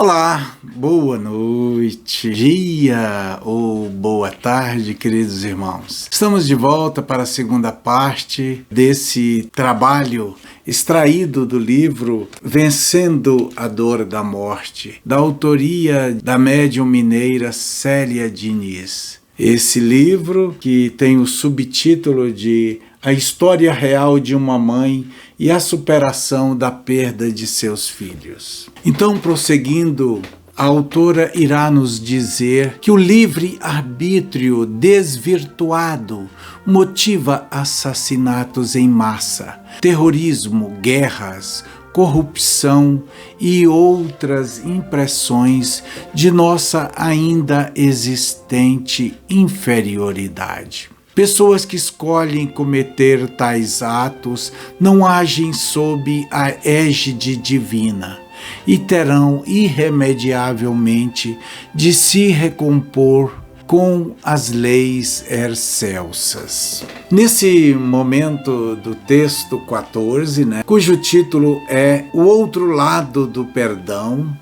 Olá, boa noite, dia ou boa tarde, queridos irmãos. Estamos de volta para a segunda parte desse trabalho extraído do livro Vencendo a Dor da Morte, da autoria da médium mineira Célia Diniz. Esse livro, que tem o subtítulo de A História Real de uma Mãe e a Superação da Perda de Seus Filhos. Então, prosseguindo, a autora irá nos dizer que o livre-arbítrio desvirtuado motiva assassinatos em massa, terrorismo, guerras, corrupção e outras impressões de nossa ainda existente inferioridade. Pessoas que escolhem cometer tais atos não agem sob a égide divina e terão irremediavelmente de se recompor com as leis excelsas. Nesse momento do texto 14, cujo título é O Outro Lado do Perdão,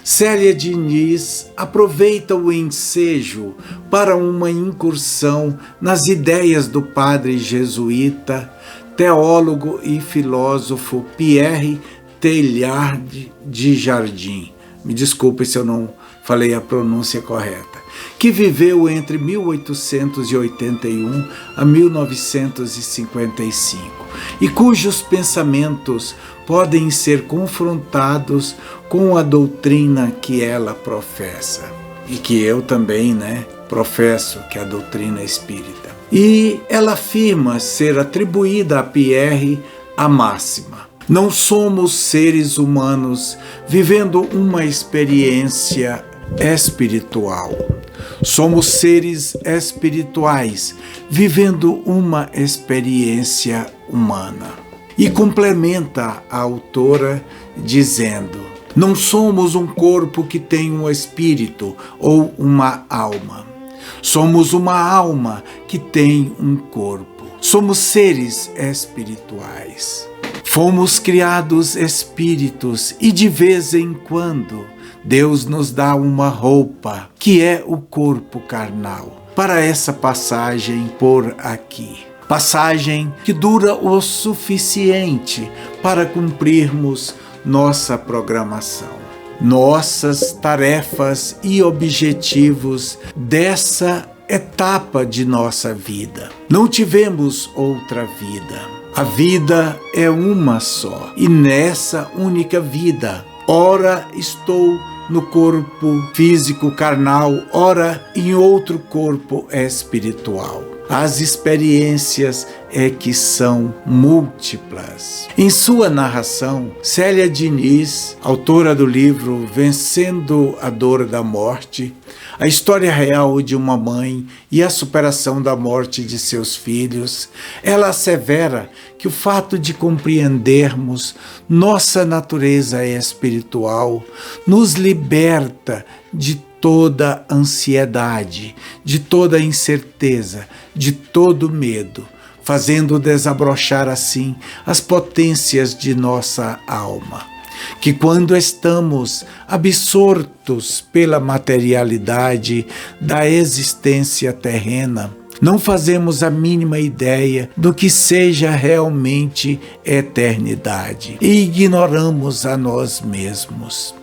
Célia Diniz aproveita o ensejo para uma incursão nas ideias do padre jesuíta, teólogo e filósofo Pierre Teilhard de Jardim. Me desculpe se eu não falei a pronúncia correta. Que viveu entre 1881 a 1955 e cujos pensamentos podem ser confrontados com a doutrina que ela professa e que eu também, professo, que é a doutrina espírita. E ela afirma ser atribuída a Pierre a máxima: não somos seres humanos vivendo uma experiência espiritual. Somos seres espirituais vivendo uma experiência humana. E complementa a autora dizendo: não somos um corpo que tem um espírito ou uma alma. Somos uma alma que tem um corpo. Somos seres espirituais. Fomos criados espíritos e de vez em quando Deus nos dá uma roupa, que é o corpo carnal, para essa passagem por aqui. Passagem que dura o suficiente para cumprirmos nossa programação, nossas tarefas e objetivos dessa etapa de nossa vida. Não tivemos outra vida. A vida é uma só, e nessa única vida, ora estou no corpo físico carnal, ora em outro corpo espiritual. As experiências é que são múltiplas. Em sua narração, Célia Diniz, autora do livro Vencendo a Dor da Morte, a história real de uma mãe e a superação da morte de seus filhos, ela assevera que o fato de compreendermos nossa natureza espiritual nos liberta de toda ansiedade, de toda incerteza, de todo medo, fazendo desabrochar assim as potências de nossa alma, que quando estamos absortos pela materialidade da existência terrena, não fazemos a mínima ideia do que seja realmente eternidade e ignoramos a nós mesmos.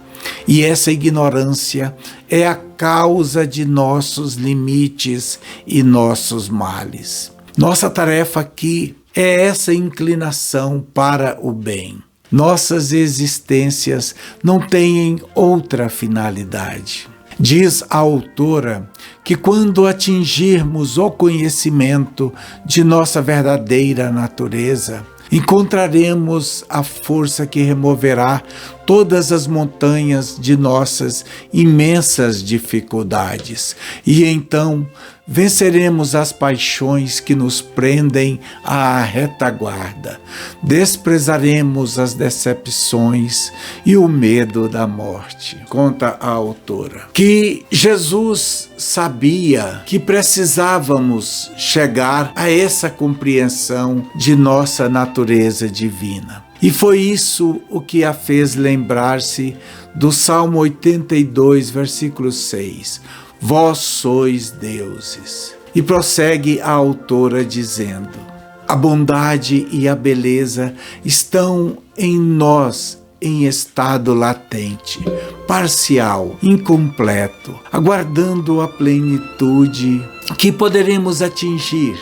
E essa ignorância é a causa de nossos limites e nossos males. Nossa tarefa aqui é essa inclinação para o bem. Nossas existências não têm outra finalidade. Diz a autora que quando atingirmos o conhecimento de nossa verdadeira natureza, encontraremos a força que removerá todas as montanhas de nossas imensas dificuldades. E então venceremos as paixões que nos prendem à retaguarda. Desprezaremos as decepções e o medo da morte. Conta a autora que Jesus sabia que precisávamos chegar a essa compreensão de nossa natureza divina. E foi isso o que a fez lembrar-se do Salmo 82, versículo 6. Vós sois deuses. E prossegue a autora dizendo: a bondade e a beleza estão em nós em estado latente, parcial, incompleto, aguardando a plenitude que poderemos atingir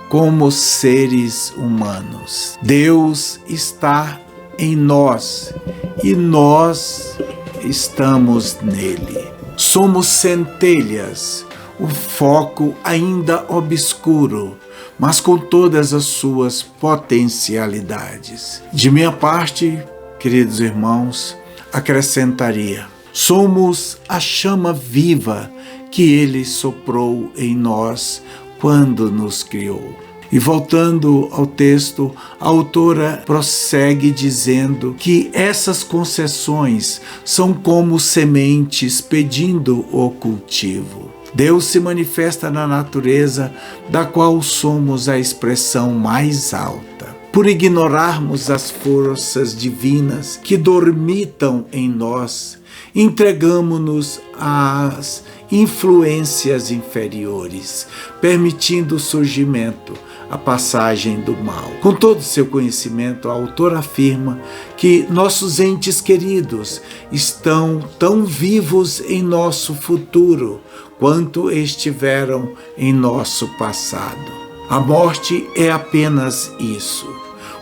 como seres humanos. Deus está em nós e nós estamos nele. Somos centelhas, o foco ainda obscuro, mas com todas as suas potencialidades. De minha parte, queridos irmãos, acrescentaria: somos a chama viva que Ele soprou em nós quando nos criou. E voltando ao texto, a autora prossegue dizendo que essas concessões são como sementes pedindo o cultivo. Deus se manifesta na natureza, da qual somos a expressão mais alta. Por ignorarmos as forças divinas que dormitam em nós, entregamo-nos às influências inferiores, permitindo o surgimento, a passagem do mal. Com todo o seu conhecimento, a autora afirma que nossos entes queridos estão tão vivos em nosso futuro quanto estiveram em nosso passado. A morte é apenas isso,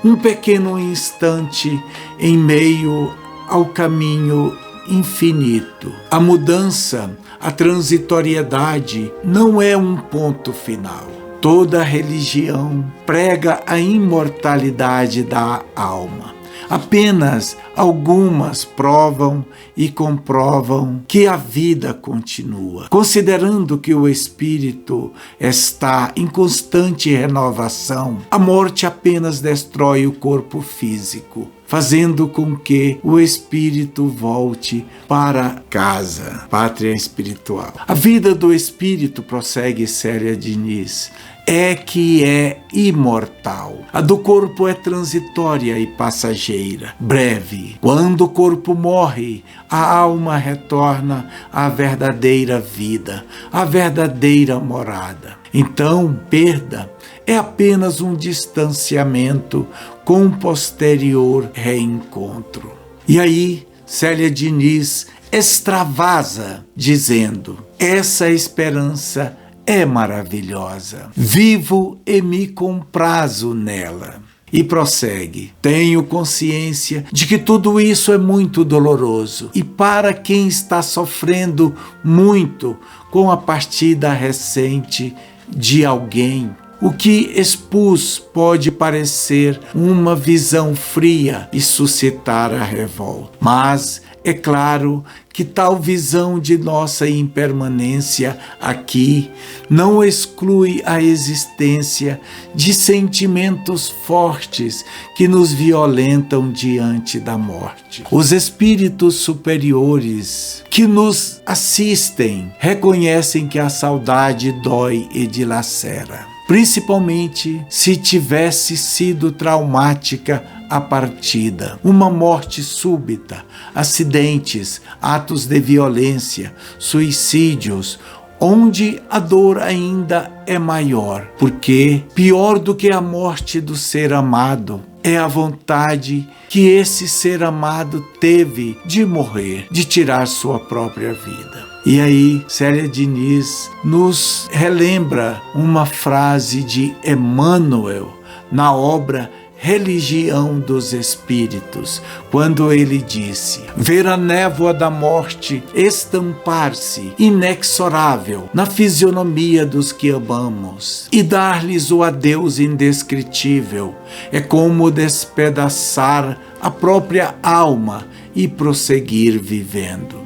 um pequeno instante em meio ao caminho infinito. A mudança, a transitoriedade não é um ponto final. Toda religião prega a imortalidade da alma. Apenas algumas provam e comprovam que a vida continua. Considerando que o espírito está em constante renovação, a morte apenas destrói o corpo físico, fazendo com que o espírito volte para casa, pátria espiritual. A vida do espírito, prossegue Célia Diniz, é que é imortal. A do corpo é transitória e passageira, breve. Quando o corpo morre, a alma retorna à verdadeira vida, à verdadeira morada. Então, perda é apenas um distanciamento com um posterior reencontro. E aí, Célia Diniz extravasa, dizendo: essa esperança é maravilhosa. Vivo e me comprazo nela. E prossegue: tenho consciência de que tudo isso é muito doloroso, e para quem está sofrendo muito com a partida recente de alguém, o que expus pode parecer uma visão fria e suscitar a revolta. Mas é claro que tal visão de nossa impermanência aqui não exclui a existência de sentimentos fortes que nos violentam diante da morte. Os espíritos superiores que nos assistem reconhecem que a saudade dói e dilacera, principalmente se tivesse sido traumática a partida, uma morte súbita, acidentes, atos de violência, suicídios, onde a dor ainda é maior, porque pior do que a morte do ser amado é a vontade que esse ser amado teve de morrer, de tirar sua própria vida. E aí, Célia Diniz nos relembra uma frase de Emmanuel na obra Religião dos Espíritos, quando ele disse: ver a névoa da morte estampar-se inexorável na fisionomia dos que amamos e dar-lhes o adeus indescritível é como despedaçar a própria alma e prosseguir vivendo.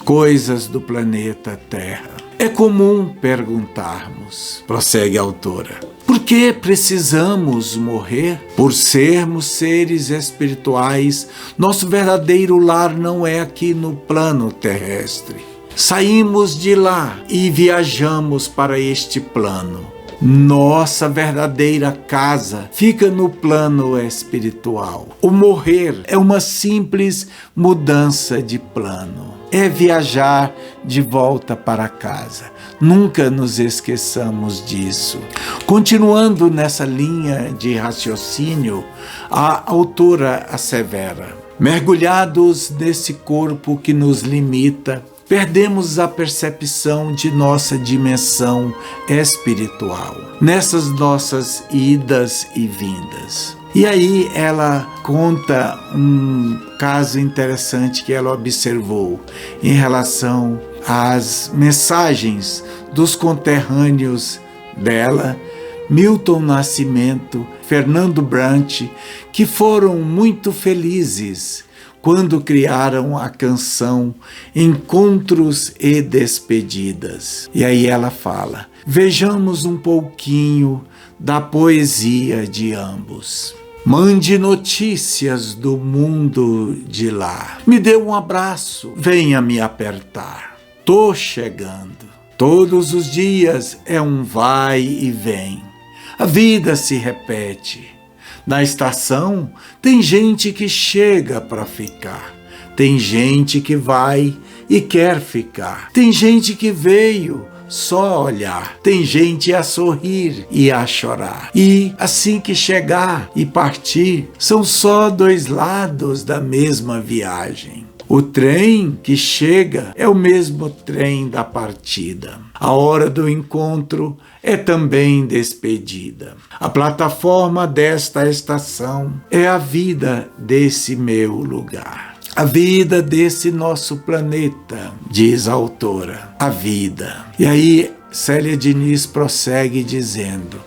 Coisas do planeta Terra. É comum perguntarmos, prossegue a autora, por que precisamos morrer? Por sermos seres espirituais, nosso verdadeiro lar não é aqui no plano terrestre. Saímos de lá e viajamos para este plano. Nossa verdadeira casa fica no plano espiritual. O morrer é uma simples mudança de plano. É viajar de volta para casa. Nunca nos esqueçamos disso. Continuando nessa linha de raciocínio, a autora assevera: mergulhados nesse corpo que nos limita, perdemos a percepção de nossa dimensão espiritual, nessas nossas idas e vindas. E aí ela conta um caso interessante que ela observou em relação às mensagens dos conterrâneos dela, Milton Nascimento, Fernando Brant, que foram muito felizes quando criaram a canção Encontros e Despedidas. E aí ela fala: vejamos um pouquinho da poesia de ambos. Mande notícias do mundo de lá. Me dê um abraço, venha me apertar. Tô chegando. Todos os dias é um vai e vem. A vida se repete. Na estação tem gente que chega para ficar. Tem gente que vai e quer ficar. Tem gente que veio só olhar. Tem gente a sorrir e a chorar. E assim que chegar e partir, são só dois lados da mesma viagem. O trem que chega é o mesmo trem da partida. A hora do encontro é também despedida. A plataforma desta estação é a vida desse meu lugar. A vida desse nosso planeta, diz a autora. A vida. E aí Célia Diniz prossegue dizendo: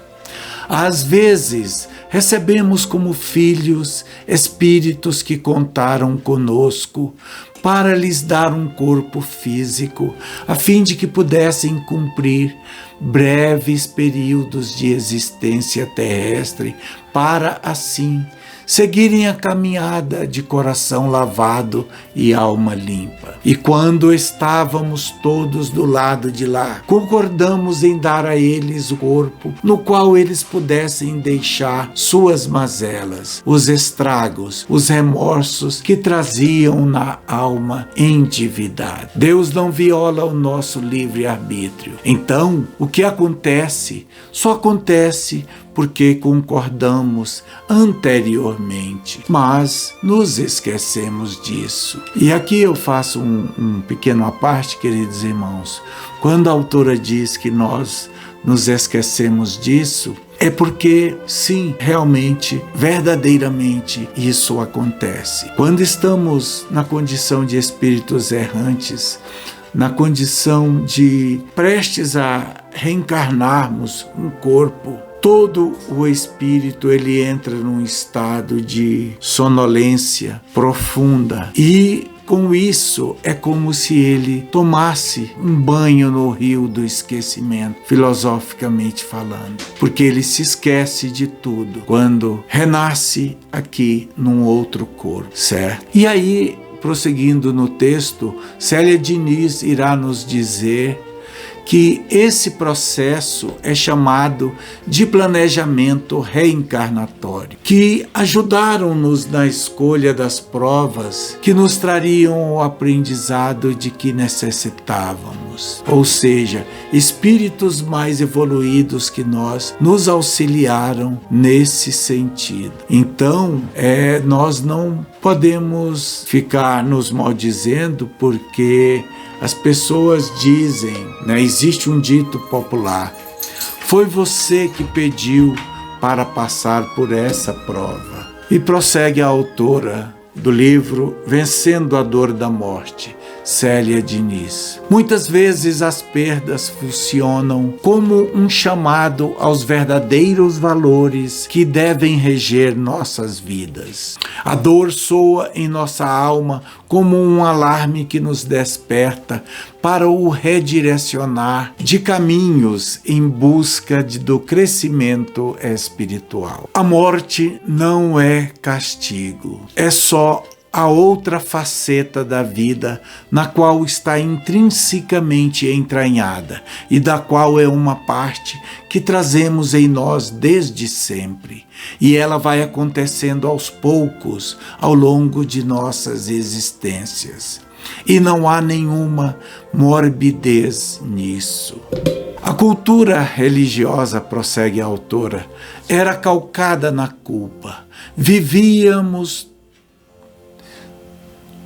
às vezes recebemos como filhos espíritos que contaram conosco para lhes dar um corpo físico, a fim de que pudessem cumprir breves períodos de existência terrestre, para assim seguirem a caminhada de coração lavado e alma limpa. E quando estávamos todos do lado de lá, concordamos em dar a eles o corpo no qual eles pudessem deixar suas mazelas, os estragos, os remorsos que traziam na alma endividada. Deus não viola o nosso livre-arbítrio. Então, o que acontece só acontece porque concordamos anteriormente, mas nos esquecemos disso. E aqui eu faço um pequeno à parte, queridos irmãos. Quando a autora diz que nós nos esquecemos disso, é porque, sim, realmente, verdadeiramente, isso acontece. Quando estamos na condição de espíritos errantes, na condição de prestes a reencarnarmos um corpo, todo o espírito ele entra num estado de sonolência profunda e com isso é como se ele tomasse um banho no rio do esquecimento, filosoficamente falando, porque ele se esquece de tudo quando renasce aqui num outro corpo, certo? E aí, prosseguindo no texto, Célia Diniz irá nos dizer que esse processo é chamado de planejamento reencarnatório, que ajudaram-nos na escolha das provas que nos trariam o aprendizado de que necessitávamos. Ou seja, espíritos mais evoluídos que nós nos auxiliaram nesse sentido. Então, nós não podemos ficar nos maldizendo porque as pessoas dizem, existe um dito popular: foi você que pediu para passar por essa prova. E prossegue a autora do livro Vencendo a Dor da Morte, Célia Diniz. Muitas vezes as perdas funcionam como um chamado aos verdadeiros valores que devem reger nossas vidas. A dor soa em nossa alma como um alarme que nos desperta para o redirecionar de caminhos em busca do crescimento espiritual. A morte não é castigo, é só a outra faceta da vida, na qual está intrinsecamente entranhada e da qual é uma parte que trazemos em nós desde sempre. E ela vai acontecendo aos poucos ao longo de nossas existências. E não há nenhuma morbidez nisso. A cultura religiosa, prossegue a autora, era calcada na culpa. Vivíamos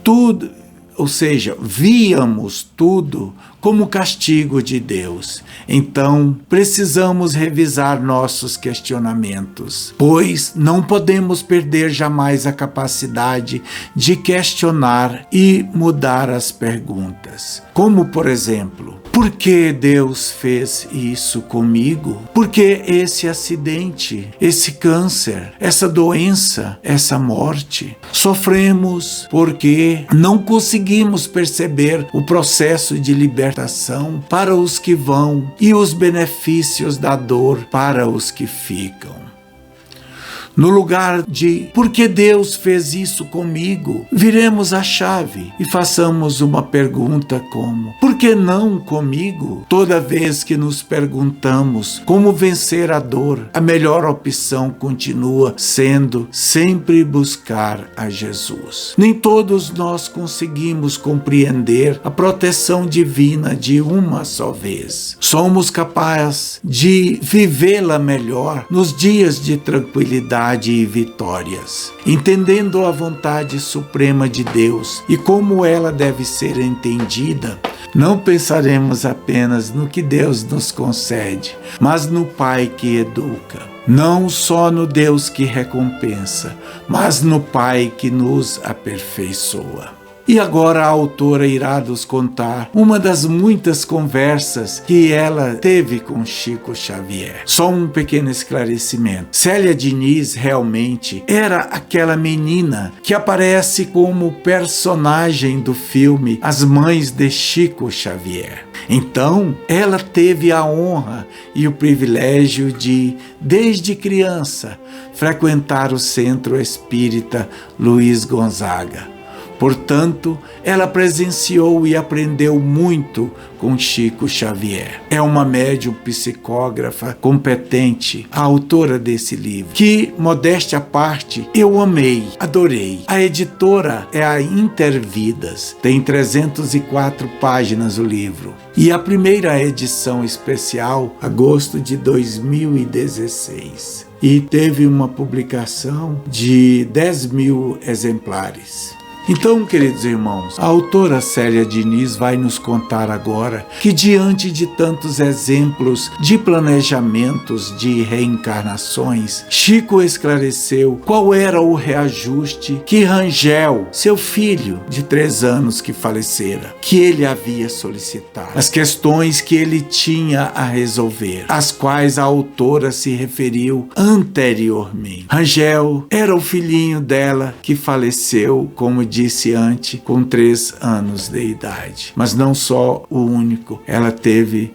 tudo, ou seja, víamos tudo como castigo de Deus. Então, precisamos revisar nossos questionamentos, pois não podemos perder jamais a capacidade de questionar e mudar as perguntas. Como, por exemplo, por que Deus fez isso comigo? Por que esse acidente, esse câncer, essa doença, essa morte? Sofremos porque não conseguimos perceber o processo de libertação para os que vão e os benefícios da dor para os que ficam. No lugar de por que Deus fez isso comigo, viremos a chave e façamos uma pergunta como: por que não comigo? Toda vez que nos perguntamos como vencer a dor, a melhor opção continua sendo sempre buscar a Jesus. Nem todos nós conseguimos compreender a proteção divina de uma só vez. Somos capazes de vivê-la melhor nos dias de tranquilidade e vitórias, entendendo a vontade suprema de Deus e como ela deve ser entendida. Não pensaremos apenas no que Deus nos concede, mas no Pai que educa. Não só no Deus que recompensa, mas no Pai que nos aperfeiçoa. E agora a autora irá nos contar uma das muitas conversas que ela teve com Chico Xavier. Só um pequeno esclarecimento. Célia Diniz realmente era aquela menina que aparece como personagem do filme As Mães de Chico Xavier. Então, ela teve a honra e o privilégio de, desde criança, frequentar o Centro Espírita Luiz Gonzaga. Portanto, ela presenciou e aprendeu muito com Chico Xavier. É uma médium psicógrafa competente, a autora desse livro, que, modéstia à parte, eu amei, adorei. A editora é a Intervidas, tem 304 páginas o livro. E a primeira edição especial, agosto de 2016. E teve uma publicação de 10.000 exemplares. Então, queridos irmãos, a autora Célia Diniz vai nos contar agora que, diante de tantos exemplos de planejamentos de reencarnações, Chico esclareceu qual era o reajuste que Rangel, seu filho de 3 anos que falecera, que ele havia solicitado, as questões que ele tinha a resolver, às quais a autora se referiu anteriormente. Rangel era o filhinho dela que faleceu, como disse antes, com 3 anos de idade. Mas não só o único. Ela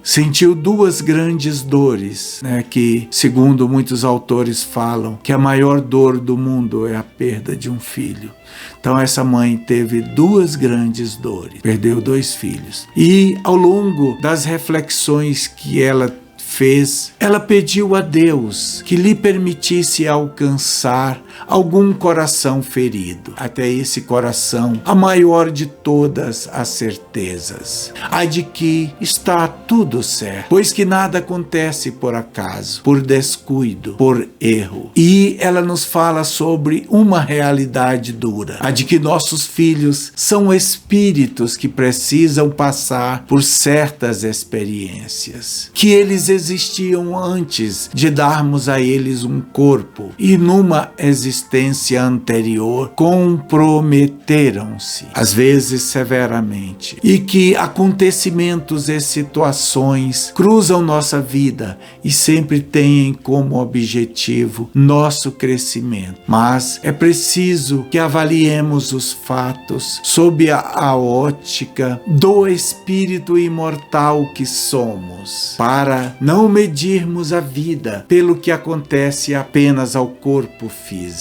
sentiu 2 grandes dores, que, segundo muitos autores falam, que a maior dor do mundo é a perda de um filho. Então essa mãe teve 2 grandes dores, perdeu 2 filhos. E ao longo das reflexões que ela fez, ela pediu a Deus que lhe permitisse alcançar algum coração ferido. Até esse coração, a maior de todas as certezas, a de que está tudo certo, pois que nada acontece por acaso, por descuido, por erro. E ela nos fala sobre uma realidade dura, a de que nossos filhos são espíritos que precisam passar por certas experiências, que eles existiam antes de darmos a eles um corpo, e numa existência anterior comprometeram-se, às vezes severamente, e que acontecimentos e situações cruzam nossa vida e sempre têm como objetivo nosso crescimento. Mas é preciso que avaliemos os fatos sob a ótica do espírito imortal que somos, para não medirmos a vida pelo que acontece apenas ao corpo físico.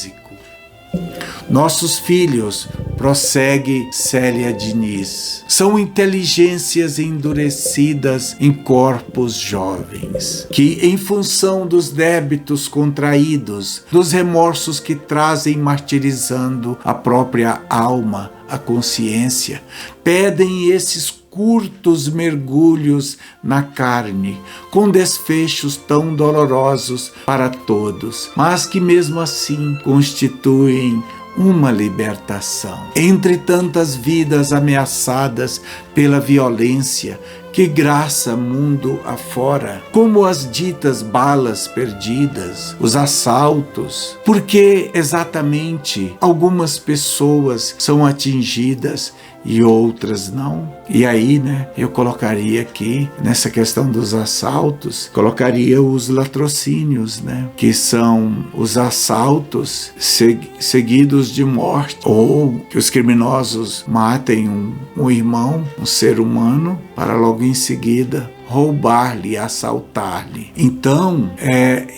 Nossos filhos prossegue Célia Diniz, são inteligências endurecidas em corpos jovens, que em função dos débitos contraídos, dos remorsos que trazem martirizando a própria alma, a consciência, pedem esses curtos mergulhos na carne, com desfechos tão dolorosos para todos, mas que mesmo assim constituem uma libertação. Entre tantas vidas ameaçadas pela violência, que graça mundo afora, como as ditas balas perdidas, os assaltos, porque exatamente algumas pessoas são atingidas e outras não. E aí, eu colocaria aqui, nessa questão dos assaltos, colocaria os latrocínios, que são os assaltos seguidos de morte, ou que os criminosos matem um irmão, um ser humano, para logo em seguida roubar-lhe, assaltar-lhe. Então,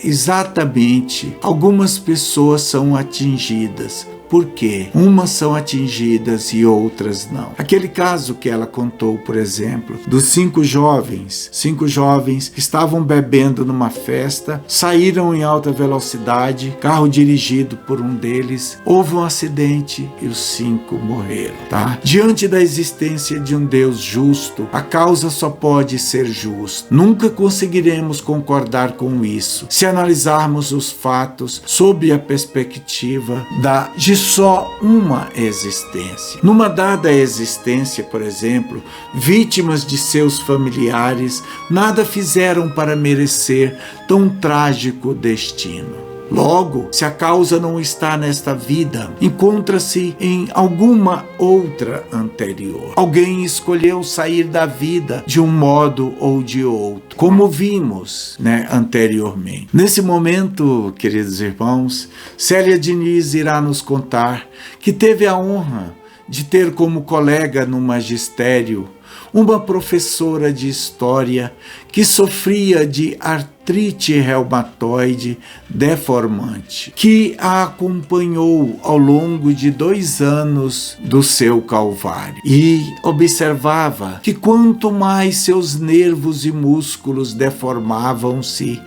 exatamente, algumas pessoas são atingidas. Por quê? Umas são atingidas e outras não. Aquele caso que ela contou, por exemplo, dos 5 jovens. 5 jovens estavam bebendo numa festa, saíram em alta velocidade, carro dirigido por um deles, houve um acidente e os 5 morreram, tá? Diante da existência de um Deus justo, a causa só pode ser justa. Nunca conseguiremos concordar com isso se analisarmos os fatos sob a perspectiva de só uma existência. Numa dada existência, por exemplo, vítimas de seus familiares nada fizeram para merecer tão trágico destino. Logo, se a causa não está nesta vida, encontra-se em alguma outra anterior. Alguém escolheu sair da vida de um modo ou de outro, como vimos, anteriormente. Nesse momento, queridos irmãos, Célia Diniz irá nos contar que teve a honra de ter como colega no magistério uma professora de história que sofria de artrite reumatoide deformante, que a acompanhou ao longo de 2 anos do seu calvário e observava que quanto mais seus nervos e músculos deformavam-se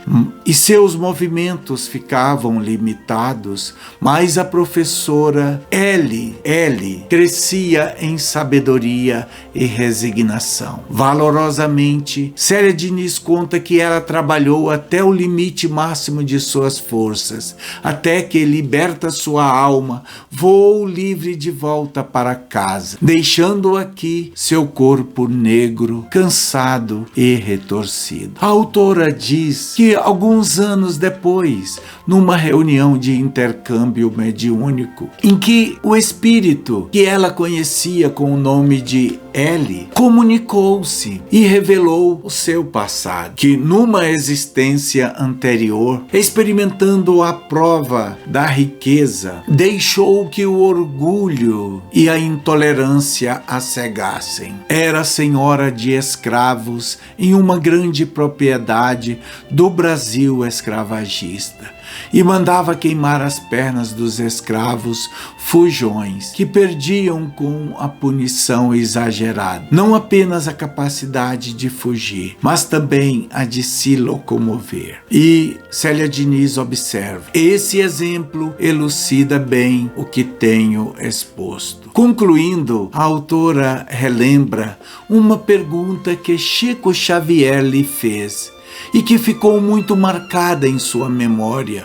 e seus movimentos ficavam limitados, mais a professora Ellie crescia em sabedoria e resignação. Valorosamente, Célia Diniz conta que ela trabalhou até o limite máximo de suas forças, até que, liberta sua alma, voou livre de volta para casa, deixando aqui seu corpo negro, cansado e retorcido. A autora diz que alguns anos depois, numa reunião de intercâmbio mediúnico, em que o espírito que ela conhecia com o nome de Ellie comunicou-se e revelou o seu passado, que numa existência anterior, experimentando a prova da riqueza, deixou que o orgulho e a intolerância a cegassem. Era senhora de escravos em uma grande propriedade do Brasil escravagista e mandava queimar as pernas dos escravos fujões, que perdiam com a punição exagerada não apenas a capacidade de fugir, mas também a de se locomover. E Célia Diniz observa: esse exemplo elucida bem o que tenho exposto. Concluindo, a autora relembra uma pergunta que Chico Xavier lhe fez e que ficou muito marcada em sua memória,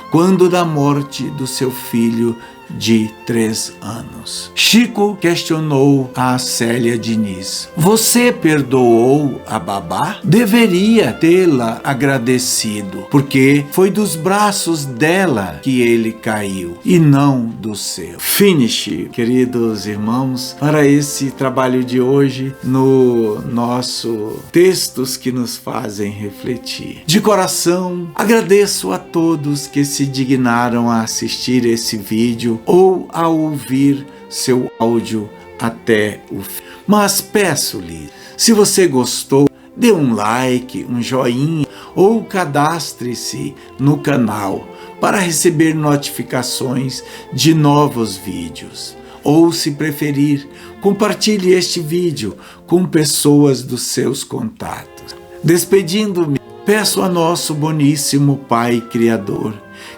quando da morte do seu filho de 3 anos. Chico questionou a Célia Diniz: você perdoou a babá? Deveria tê-la agradecido, porque foi dos braços dela que ele caiu e não do seu. Finish, queridos irmãos, para esse trabalho de hoje no nosso Textos que nos fazem refletir. De coração, agradeço a todos que se dignaram a assistir esse vídeo ou a ouvir seu áudio até o fim. Mas peço-lhe, se você gostou, dê um like, um joinha ou cadastre-se no canal para receber notificações de novos vídeos. Ou, se preferir, compartilhe este vídeo com pessoas dos seus contatos. Despedindo-me, peço a nosso boníssimo Pai Criador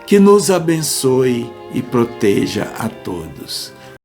que nos abençoe e proteja a todos.